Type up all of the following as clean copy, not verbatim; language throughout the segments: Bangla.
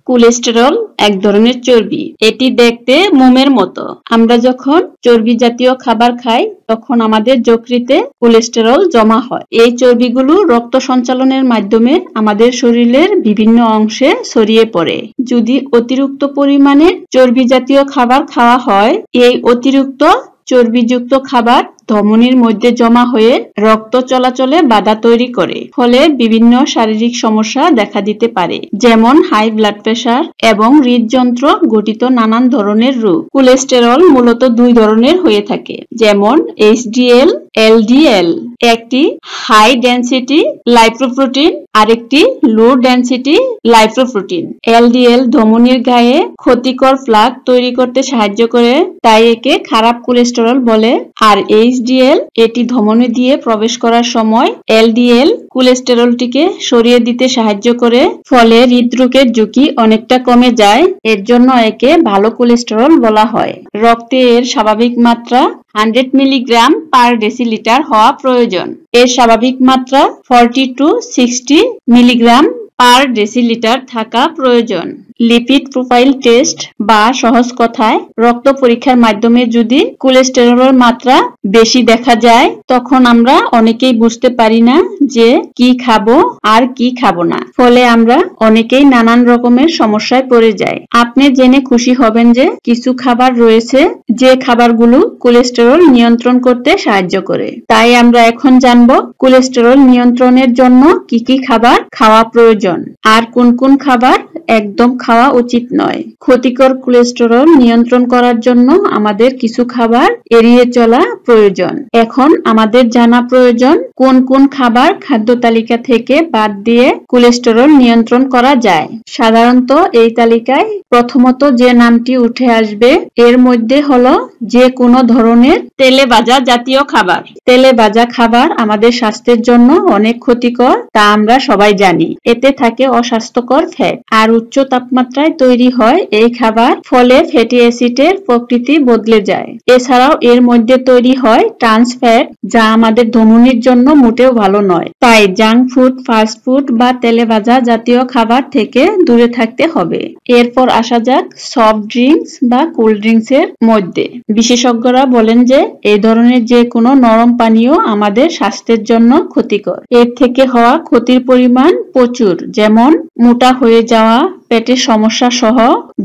কোলেস্টেরল এক ধরনের চর্বি। এটি দেখতে মোমের মতো। আমরা যখন চর্বি জাতীয় খাবার খাই তখন আমাদের যকৃতে কোলেস্টেরল জমা হয়। এই চর্বিগুলো রক্ত সঞ্চালনের মাধ্যমে আমাদের শরীরের বিভিন্ন অংশে ছড়িয়ে পড়ে। যদি অতিরিক্ত পরিমাণে চর্বি জাতীয় খাবার খাওয়া হয়, এই অতিরিক্ত চর্বিযুক্ত খাবার ধমনীর মধ্যে জমা হয়ে রক্ত চলাচলে বাধা তৈরি করে, ফলে বিভিন্ন শারীরিক সমস্যা দেখা দিতে পারে, যেমন হাই ব্লাড প্রেশার এবং হৃদযন্ত্র ঘটিত নানান ধরনের রোগ। কোলেস্টেরল মূলত দুই ধরনের হয়ে থাকে, যেমন এইচডিএল, এলডিএল। একটি হাই ডেনসিটি লাইপোপ্রোটিন, আরেকটি লো ডেনসিটি লাইপোপ্রোটিন। এলডিএল ধমনীর গায়ে ক্ষতিকর প্লাক তৈরি করতে সাহায্য করে, তাই একে খারাপ কোলেস্টেরল বলে। আর এইচডিএল এটি ধমনী দিয়ে প্রবেশ করার সময় এলডিএল কোলেস্টেরলটিকে সরিয়ে দিতে সাহায্য করে, ফলে হৃদরোগের ঝুঁকি অনেকটা কমে যায়। এর জন্য একে ভালো কোলেস্টেরল বলা হয়। রক্তে এর স্বাভাবিক মাত্রা 100 মিলিগ্রাম পার ডেসিলিটার হওয়া প্রয়োজন। এর স্বাভাবিক মাত্রা 40 to 60 মিলিগ্রাম পার ডেসিলিটার থাকা প্রয়োজন। লিপিড প্রোফাইল টেস্ট বা সহজ কথায় রক্ত পরীক্ষার মাধ্যমে যদি কোলেস্টেরলের মাত্রা বেশি দেখা যায়, তখন আমরা অনেকেই বুঝতে পারি না যে কি খাবো আর কি খাবো না, ফলে আমরা অনেকেই নানান রকমের সমস্যায় পড়ে যাই। আপনি জেনে খুশি হবেন যে কিছু খাবার রয়েছে যে খাবারগুলো কোলেস্টেরল নিয়ন্ত্রণ করতে সাহায্য করে। তাই আমরা এখন জানবো কোলেস্টেরল নিয়ন্ত্রণের জন্য কি কি খাবার খাওয়া প্রয়োজন আর কোন কোন খাবার একদম খাওয়া উচিত নয়। ক্ষতিকর কোলেস্টেরল নিয়ন্ত্রণ করার জন্য আমাদের কিছু খাবার এড়িয়ে চলা প্রয়োজন। এখন আমাদের জানা প্রয়োজন কোন কোন খাবার খাদ্য তালিকা থেকে বাদ দিয়ে কোলেস্টেরল নিয়ন্ত্রণ করা যায়। সাধারণত এই তালিকায় প্রথমত যে নামটি উঠে আসবে এর মধ্যে হলো যে কোনো ধরনের তেলে ভাজা জাতীয় খাবার। তেলে ভাজা খাবার আমাদের স্বাস্থ্যের জন্য অনেক ক্ষতিকর, তা আমরা সবাই জানি। এতে থাকে অস্বাস্থ্যকর ফ্যাট, আর উচ্চ তাপমাত্রায় তৈরি হয় এই খাবার, ফলে ফ্যাটি অ্যাসিডের প্রকৃতি বদলে যায়। এছাড়াও এর মধ্যে তৈরি হয় ট্রান্স ফ্যাট, যা আমাদের ধমনীর জন্য মোটেও ভালো নয়। তাই জাঙ্ক ফুড, ফাস্ট ফুড বা তেলে ভাজা জাতীয় খাবার থেকে দূরে থাকতে হবে। এরপর আসা যাক সফট ড্রিঙ্কস বা কোল্ড ড্রিঙ্কস এর মধ্যে। বিশেষজ্ঞরা বলেন যে এই ধরনের যে কোনো নরম পানীয় আমাদের স্বাস্থ্যের জন্য ক্ষতিকর। এর থেকে হওয়া ক্ষতির পরিমাণ প্রচুর, যেমন মোটা হয়ে যাওয়া, পেটের সমস্যা সহ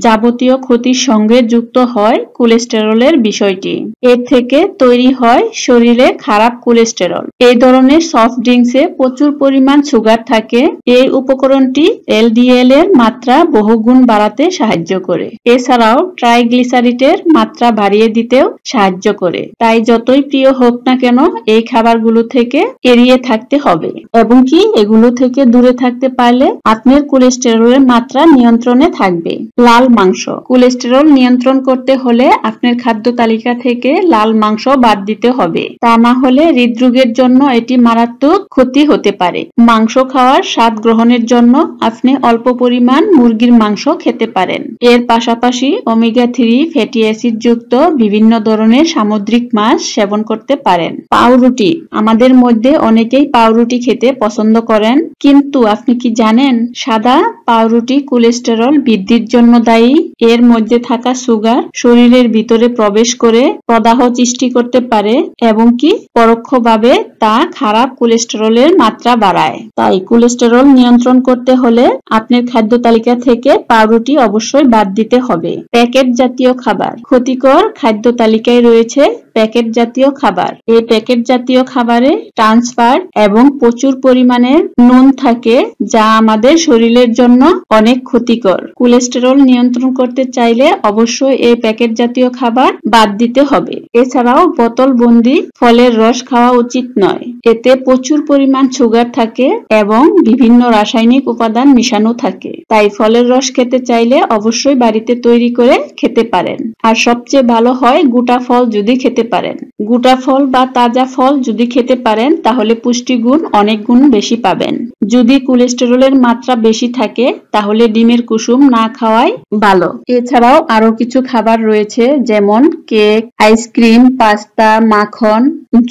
যাবতীয় ক্ষতির সঙ্গে যুক্ত হয় কোলেস্টেরলের বিষয়টি। এর থেকে তৈরি হয় শরীরে খারাপ কোলেস্টেরল। এই ধরনের সফট ড্রিঙ্কসে প্রচুর পরিমাণ সুগার থাকে। এই উপকরণটি এলডিএল এর মাত্রা বহুগুণ বাড়াতে সাহায্য করে। এছাড়াও ট্রাইগ্লিসারিডের মাত্রা বাড়িয়ে দিতেও সাহায্য করে। তাই যতই প্রিয় হোক না কেন এই খাবারগুলো থেকে এড়িয়ে থাকতে হবে, এবং কি এগুলো থেকে দূরে থাকতে পারলে আপনার কোলেস্টেরলের মাত্রা নিয়ন্ত্রণে থাকবে। লাল মাংস। কোলেস্টেরল নিয়ন্ত্রণ করতে হলে আপনার খাদ্য তালিকা থেকে লাল মাংস বাদ দিতে হবে, তা না হলে হৃদরোগের জন্য এটি মারাত্মক ক্ষতি হতে পারে। মাংস খাওয়ার স্বাদ গ্রহণের জন্য আপনি অল্প পরিমাণ মুরগির মাংস খেতে পারেন। এর পাশাপাশি ওমেগা 3 ফ্যাটি অ্যাসিড যুক্ত বিভিন্ন ধরনের সামুদ্রিক মাছ সেবন করতে পারেন। পাউরুটি। আমাদের মধ্যে অনেকেই পাউরুটি খেতে পছন্দ করেন, কিন্তু আপনি কি জানেন সাদা পাউরুটি কোলেস্টেরল বৃদ্ধির জন্য দায়ী। এর মধ্যে থাকা সুগার শরীরের ভিতরে প্রবেশ করে প্রদাহ সৃষ্টি করতে পারে, এবং কি পরোক্ষভাবে তা খারাপ কোলেস্টেরলের মাত্রা বাড়ায়। তাই কোলেস্টেরল নিয়ন্ত্রণ করতে হলে আপনার খাদ্য তালিকা থেকে পাউরুটি অবশ্যই বাদ দিতে হবে। প্যাকেট জাতীয় খাবার। ক্ষতিকর খাদ্য তালিকায় রয়েছে প্যাকেট জাতীয় খাবার। এই প্যাকেট জাতীয় খাবারে ট্রান্স ফ্যাট এবং প্রচুর পরিমাণে নুন থাকে, যা আমাদের শরীরের জন্য অনেক ক্ষতিকর। কোলেস্টেরল নিয়ন্ত্রণ করতে চাইলে অবশ্যই এই প্যাকেট জাতীয় খাবার বাদ দিতে হবে। এছাড়াও বোতল বন্দি ফলের রস খাওয়া উচিত নয়। এতে প্রচুর পরিমাণ সুগার থাকে এবং বিভিন্ন রাসায়নিক উপাদান মিশানো থাকে। তাই ফলের রস খেতে চাইলে অবশ্যই বাড়িতে তৈরি করে খেতে পারেন। আর সবচেয়ে ভালো হয় গোটা ফল যদি খেতে পারেন। গোটা ফল বা তাজা ফল যদি খেতে পারেন তাহলে পুষ্টিগুণ অনেক গুণ বেশি পাবেন। যদি কোলেস্টেরলের মাত্রা বেশি থাকে তাহলে ডিমের কুসুম না খাওয়াই ভালো। এছাড়াও আরো কিছু খাবার রয়েছে, যেমন কেক, আইসক্রিম, পাস্তা, মাখন,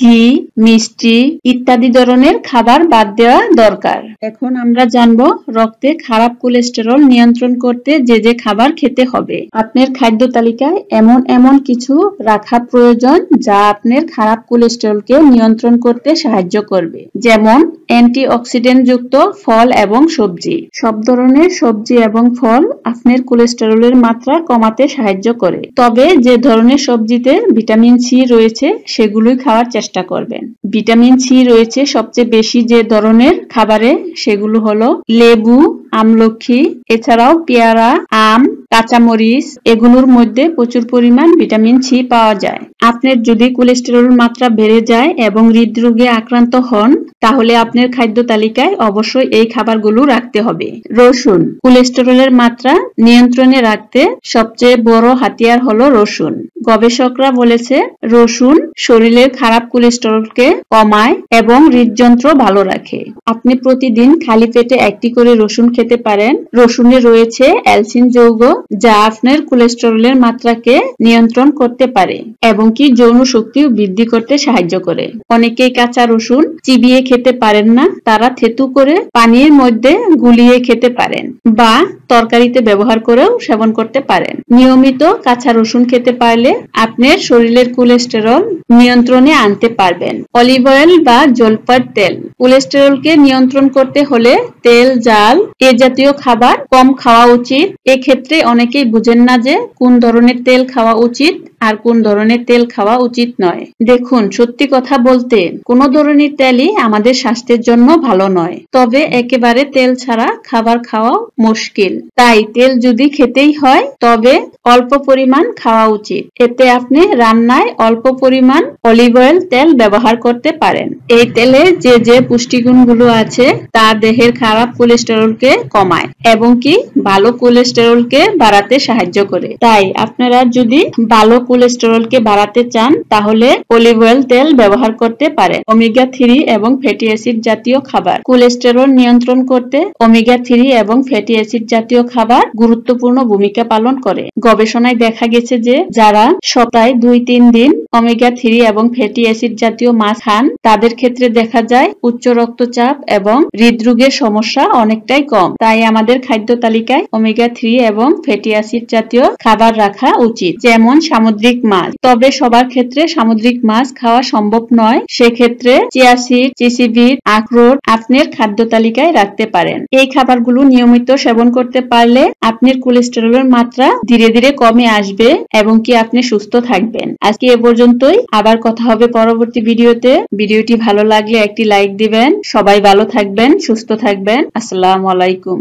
ঘি, মিষ্টি ইত্যাদি ধরনের খাবার বাদ দেওয়া দরকার। এখন আমরা জানবো রক্তে খারাপ কোলেস্টেরল নিয়ন্ত্রণ করতে যে যে খাবার খেতে হবে। আপনার খাদ্য তালিকায় এমন এমন কিছু রাখা প্রয়োজন যা আপনার খারাপ কোলেস্টেরলকে নিয়ন্ত্রণ করতে সাহায্য করবে, যেমন অ্যান্টিঅক্সিডেন্ট যুক্ত ফল এবং সবজি। সব ধরনের সবজি এবং ফল আপনার কোলেস্টেরলের মাত্রা কমাতে সাহায্য করে, তবে যে ধরনের সবজিতে ভিটামিন সি রয়েছে সেগুলোই খাওয়ার চেষ্টা করবেন। ভিটামিন সি রয়েছে সবচেয়ে বেশি যে ধরনের খাবারে সেগুলো হলো লেবু, আমলকি, এছাড়াও পেয়ারা, আম, কাঁচামরিচ এগুলোর মধ্যে প্রচুর পরিমাণ ভিটামিন সি পাওয়া যায়। আপনার যদি কোলেস্টেরল মাত্রা বেড়ে যায় এবং হৃদরোগে আক্রান্ত হন তাহলে আপনার খাদ্য তালিকায় অবশ্যই এই খাবারগুলো রাখতে হবে। রসুন কোলেস্টেরলের মাত্রা নিয়ন্ত্রণে রাখতে সবচেয়ে বড় হাতিয়ার হলো রসুন। গবেষকরা বলেছে রসুন শরীরের খারাপ কোলেস্টেরলকে কমায় এবং হৃদযন্ত্র ভালো রাখে। আপনি প্রতিদিন খালি পেটে একটি করে রসুন খেতে পারেন। রসুনে রয়েছে অ্যালসিন যৌগ যা আপনার কোলেস্টেরলের মাত্রাকে নিয়ন্ত্রণ করতে পারে এবং কি যৌন শক্তিও বৃদ্ধি করতে সাহায্য করে। অনেকেই কাঁচা রসুন চিবিয়ে খেতে পারেন না, তারা থেতু করে পানির মধ্যে গুলিয়ে খেতে পারেন বা তরকারিতে ব্যবহার করেও সেবন করতে পারেন। নিয়মিত কাঁচা রসুন খেতে পারলে আপনার শরীরের কোলেস্টেরল নিয়ন্ত্রণে আনতে পারবেন। অলিভ অয়েল বা জলপাইয়ের তেল কোলেস্টেরলকে নিয়ন্ত্রণ করতে হলে তেল, জাল এ জাতীয় খাবার কম খাওয়া উচিত। এক্ষেত্রে অনেকেই বুঝেন না যে কোন ধরনের তেল খাওয়া উচিত আর কোন ধরনের তেল খাওয়া উচিত নয়। দেখুন, সত্যি কথা বলতে কোনো ধরনের তেলই আমাদের স্বাস্থ্যের জন্য ভালো নয়, তবে একেবারে তেল ছাড়া খাবার খাওয়া মুশকিল। তাই তেল যদি খেতেই হয় তবে অল্প পরিমাণ খাওয়া উচিত। এতে আপনি রান্নায় অল্প পরিমাণ অলিভ অয়েল তেল ব্যবহার করতে পারেন। এই তেলে যে যে পুষ্টিগুণগুলো আছে তা দেহের খারাপ কোলেস্টেরলকে কমায় এবং কি ভালো কোলেস্টেরলকে বাড়াতে সাহায্য করে। তাই আপনারা যদি ভালো কোলেস্টেরলকে বাড়াতে চান তাহলে অলিভ অয়েল তেল ব্যবহার করতে পারেন। ওমেগা 3 এবং ফ্যাটি অ্যাসিড জাতীয় খাবার কোলেস্টেরল নিয়ন্ত্রণ করতে ওমেগা 3 এবং ফ্যাটি অ্যাসিড জাতীয় খাবার গুরুত্বপূর্ণ ভূমিকা পালন করে। গবেষণায় দেখা গেছে যে যারা সপ্তাহে 2-3 দিন ওমেগা 3 এবং ফ্যাটি অ্যাসিড জাতীয় মাছ খান তাদের ক্ষেত্রে দেখা যায় উচ্চ রক্তচাপ এবং হৃদরোগের সমস্যা অনেকটাই কম। তাই আমাদের খাদ্য তালিকায় ওমেগা 3 এবং ফ্যাটি অ্যাসিড জাতীয় খাবার রাখা উচিত, যেমন সামুদ্রিক মাছ। তবে সবার ক্ষেত্রে সামুদ্রিক মাছ খাওয়া সম্ভব নয়, সেক্ষেত্রে চিয়া সিড, চিসি বিট, আখরোট আপনার খাদ্য তালিকায় রাখতে পারেন। এই খাবারগুলো নিয়মিত সেবন করতে পারলে আপনার কোলেস্টেরলের মাত্রা ধীরে ধীরে কমে আসবে এবং কি আপনি সুস্থ থাকবেন। আজকে এ পর্যন্তই, আবার কথা হবে পরবর্তী ভিডিওতে। ভিডিওটি ভালো লাগলে একটি লাইক দিবেন। সবাই ভালো থাকবেন, সুস্থ থাকবেন। আসসালামু আলাইকুম।